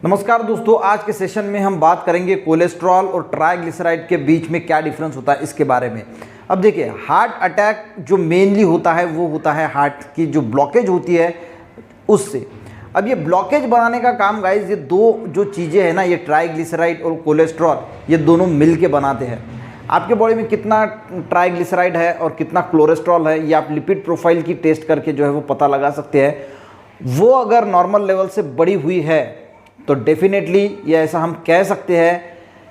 नमस्कार दोस्तों, आज के सेशन में हम बात करेंगे कोलेस्ट्रॉल और ट्राइग्लिसराइड के बीच में क्या डिफरेंस होता है इसके बारे में। अब देखिए, हार्ट अटैक जो मेनली होता है वो होता है हार्ट की जो ब्लॉकेज होती है उससे। अब ये ब्लॉकेज बनाने का काम गाइस, ये दो जो चीज़ें हैं ना, ये ट्राइग्लिसराइड और कोलेस्ट्रॉल, ये दोनों मिल के बनाते हैं। आपके बॉडी में कितना ट्राइग्लिसराइड है और कितना कोलेस्ट्रॉल है, ये आप लिपिड प्रोफाइल की टेस्ट करके जो है वो पता लगा सकते हैं। वो अगर नॉर्मल लेवल से बड़ी हुई है तो डेफिनेटली ये ऐसा हम कह सकते हैं,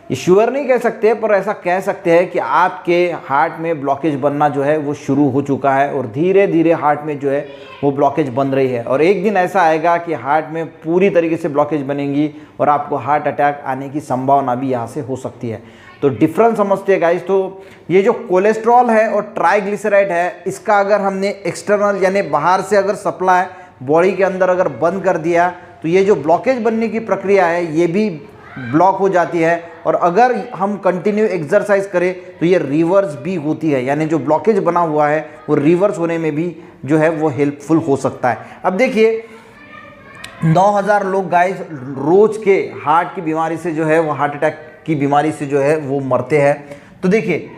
ये श्योर नहीं कह सकते पर ऐसा कह सकते हैं कि आपके हार्ट में ब्लॉकेज बनना जो है वो शुरू हो चुका है और धीरे धीरे हार्ट में जो है वो ब्लॉकेज बन रही है। और एक दिन ऐसा आएगा कि हार्ट में पूरी तरीके से ब्लॉकेज बनेगी और आपको हार्ट अटैक आने की संभावना भी यहाँ से हो सकती है। तो डिफरेंस समझते हैं गाइस। तो ये जो कोलेस्ट्रॉल है और ट्राइग्लिसराइड है, इसका अगर हमने एक्सटर्नल यानी बाहर से अगर सप्लाई बॉडी के अंदर अगर बंद कर दिया तो ये जो ब्लॉकेज बनने की प्रक्रिया है ये भी ब्लॉक हो जाती है। और अगर हम कंटिन्यू एक्सरसाइज करें तो ये रिवर्स भी होती है, यानी जो ब्लॉकेज बना हुआ है वो रिवर्स होने में भी जो है वो हेल्पफुल हो सकता है। अब देखिए, 9000 लोग गाइस रोज के हार्ट की बीमारी से जो है वो हार्ट अटैक की बीमारी से जो है वो मरते हैं। तो देखिए,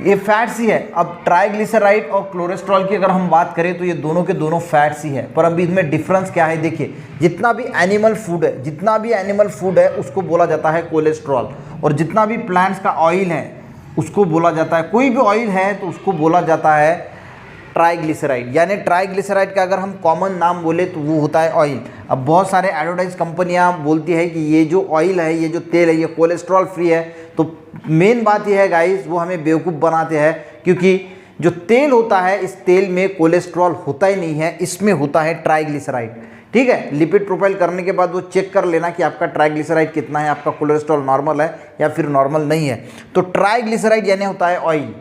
ये फैट्स ही है। अब ट्राइग्लिसराइड और कोलेस्ट्रॉल की अगर हम बात करें तो ये दोनों के दोनों फैट्स ही है, पर अभी इसमें डिफरेंस क्या है देखिए। जितना भी एनिमल फूड है उसको बोला जाता है कोलेस्ट्रॉल, और जितना भी प्लांट्स का ऑयल है उसको बोला जाता है, कोई भी ऑयल है तो उसको बोला जाता है ट्राइग्लिसराइड। यानी ट्राइग्लिसराइड का अगर हम कॉमन नाम बोले तो वो होता है ऑयल। अब बहुत सारे एडवर्टाइज कंपनियां बोलती है कि ये जो ऑयल है, ये जो तेल है, ये कोलेस्ट्रॉल फ्री है। तो मेन बात यह है गाइस, वो हमें बेवकूफ़ बनाते हैं, क्योंकि जो तेल होता है इस तेल में कोलेस्ट्रॉल होता ही नहीं है, इसमें होता है ट्राइग्लिसराइड। ठीक है, लिपिड प्रोफाइल करने के बाद वो चेक कर लेना कि आपका ट्राइग्लिसराइड कितना है, आपका कोलेस्ट्रॉल नॉर्मल है या फिर नॉर्मल नहीं है। तो ट्राइग्लिसराइड यानी होता है ऑयल।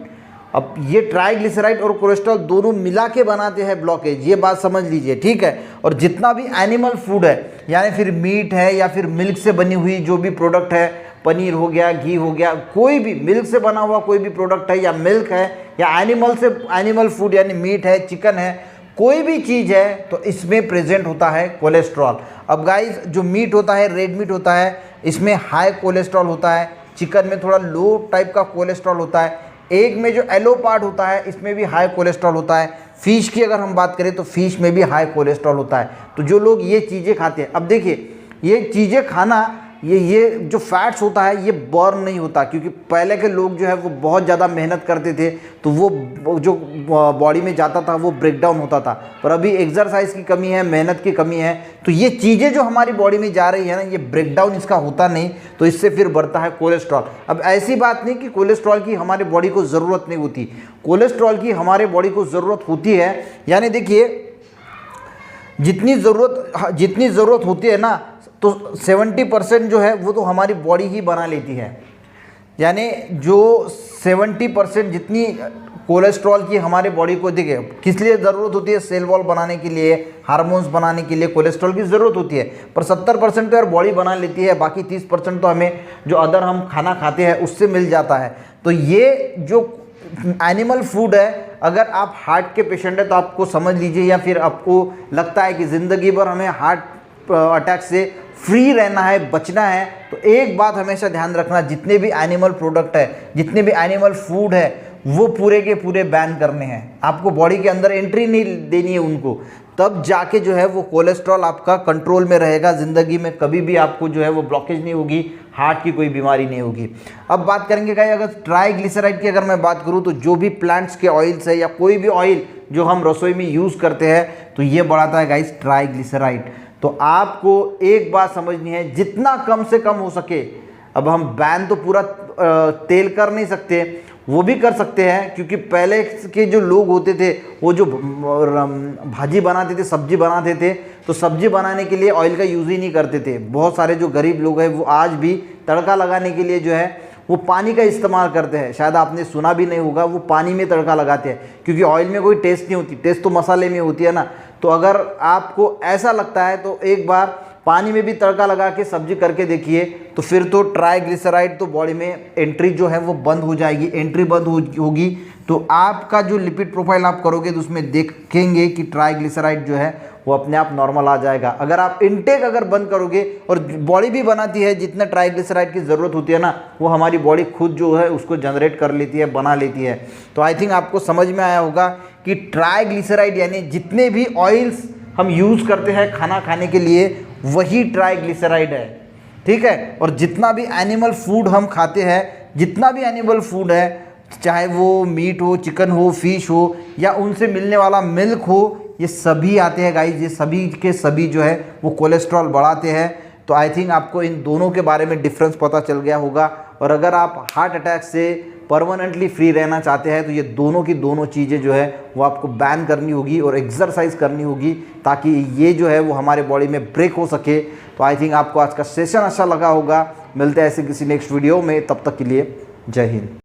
अब ये ट्राइग्लिसराइड और कोलेस्ट्रॉल दोनों मिला के बनाते हैं ब्लॉकेज, ये बात समझ लीजिए। ठीक है, और जितना भी एनिमल फूड है, यानी फिर मीट है या फिर मिल्क से बनी हुई जो भी प्रोडक्ट है, पनीर हो गया, घी हो गया, कोई भी मिल्क से बना हुआ कोई भी प्रोडक्ट है, या मिल्क है या एनिमल फूड यानी मीट है, चिकन है, कोई भी चीज़ है, तो इसमें प्रेजेंट होता है कोलेस्ट्रॉल। अब गाइस, जो मीट होता है, रेड मीट होता है, इसमें हाई कोलेस्ट्रॉल होता है। चिकन में थोड़ा लो टाइप का कोलेस्ट्रॉल होता है। एग में जो येलो पार्ट होता है इसमें भी हाई कोलेस्ट्रॉल होता है। फिश की अगर हम बात करें तो फिश में भी हाई कोलेस्ट्रॉल होता है। तो जो लोग ये चीज़ें खाते हैं, अब देखिए, ये चीज़ें खाना, ये जो फैट्स होता है ये बर्न नहीं होता, क्योंकि पहले के लोग जो है वो बहुत ज़्यादा मेहनत करते थे तो वो जो बॉडी में जाता था वो ब्रेक डाउन होता था। पर अभी एक्सरसाइज की कमी है, मेहनत की कमी है, तो ये चीज़ें जो हमारी बॉडी में जा रही है ना, ये ब्रेक डाउन इसका होता नहीं, तो इससे फिर बढ़ता है कोलेस्ट्रॉल। अब ऐसी बात नहीं कि कोलेस्ट्रॉल की हमारे बॉडी को ज़रूरत नहीं होती, कोलेस्ट्रॉल की हमारे बॉडी को ज़रूरत होती है। यानी देखिए, जितनी ज़रूरत होती है ना, तो 70% जो है वो तो हमारी बॉडी ही बना लेती है। यानी जो 70% जितनी कोलेस्ट्रॉल की हमारे बॉडी को, देखिए किस लिए ज़रूरत होती है, सेल वॉल बनाने के लिए, हार्मोन्स बनाने के लिए कोलेस्ट्रॉल की ज़रूरत होती है। पर 70% तो यार बॉडी बना लेती है, बाकी 30% तो हमें जो अदर हम खाना खाते हैं उससे मिल जाता है। तो ये जो एनिमल फूड है, अगर आप हार्ट के पेशेंट हैं तो आपको समझ लीजिए, या फिर आपको लगता है कि ज़िंदगी भर हमें हार्ट अटैक से फ्री रहना है, बचना है, तो एक बात हमेशा ध्यान रखना, जितने भी एनिमल प्रोडक्ट है, जितने भी एनिमल फूड है, वो पूरे के पूरे बैन करने हैं। आपको बॉडी के अंदर एंट्री नहीं देनी है उनको, तब जाके जो है वो कोलेस्ट्रॉल आपका कंट्रोल में रहेगा। ज़िंदगी में कभी भी आपको जो है वो ब्लॉकेज नहीं होगी, हार्ट की कोई बीमारी नहीं होगी। अब बात करेंगे गाइस, अगर ट्राइग्लिसराइड की अगर मैं बात करूँ तो जो भी प्लांट्स के ऑयल्स है या कोई भी ऑयल जो हम रसोई में यूज़ करते हैं, तो ये बढ़ाता है गाइस ट्राइग्लिसराइड। तो आपको एक बात समझनी है, जितना कम से कम हो सके, अब हम बैन तो पूरा तेल कर नहीं सकते, वो भी कर सकते हैं, क्योंकि पहले के जो लोग होते थे वो जो भाजी बनाते थे, सब्जी बनाते थे, तो सब्जी बनाने के लिए ऑयल का यूज़ ही नहीं करते थे। बहुत सारे जो गरीब लोग हैं वो आज भी तड़का लगाने के लिए जो है वो पानी का इस्तेमाल करते हैं। शायद आपने सुना भी नहीं होगा, वो पानी में तड़का लगाते हैं, क्योंकि ऑयल में कोई टेस्ट नहीं होती, टेस्ट तो मसाले में होती है ना। तो अगर आपको ऐसा लगता है तो एक बार पानी में भी तड़का लगा के सब्जी करके देखिए, तो फिर तो ट्राइग्लिसराइड तो बॉडी में एंट्री जो है वो बंद हो जाएगी। एंट्री बंद होगी तो आपका जो लिपिड प्रोफाइल आप करोगे तो उसमें देखेंगे कि ट्राइग्लिसराइड जो है वो अपने आप नॉर्मल आ जाएगा। अगर आप इनटेक अगर बंद करोगे, और बॉडी भी बनाती है जितना ट्राइग्लिसराइड की ज़रूरत होती है ना, वो हमारी बॉडी खुद जो है उसको जनरेट कर लेती है, बना लेती है। तो आई थिंक आपको समझ में आया होगा कि ट्राइग्लिसराइड यानी जितने भी ऑयल्स हम यूज़ करते हैं खाना खाने के लिए, वही ट्राइग्लिसराइड है, ठीक है। और जितना भी एनिमल फूड हम खाते हैं, जितना भी एनिमल फूड है, चाहे वो मीट हो, चिकन हो, फिश हो, या उनसे मिलने वाला मिल्क हो, ये सभी आते हैं गाइस, ये सभी के सभी जो है वो कोलेस्ट्रॉल बढ़ाते हैं। तो आई थिंक आपको इन दोनों के बारे में डिफरेंस पता चल गया होगा। और अगर आप हार्ट अटैक से परमानेंटली फ्री रहना चाहते हैं तो ये दोनों की दोनों चीज़ें जो है वो आपको बैन करनी होगी और एक्सरसाइज करनी होगी, ताकि ये जो है वो हमारे बॉडी में ब्रेक हो सके। तो आई थिंक आपको आज का सेशन अच्छा लगा होगा। मिलते हैं ऐसे किसी नेक्स्ट वीडियो में, तब तक के लिए जय हिंद।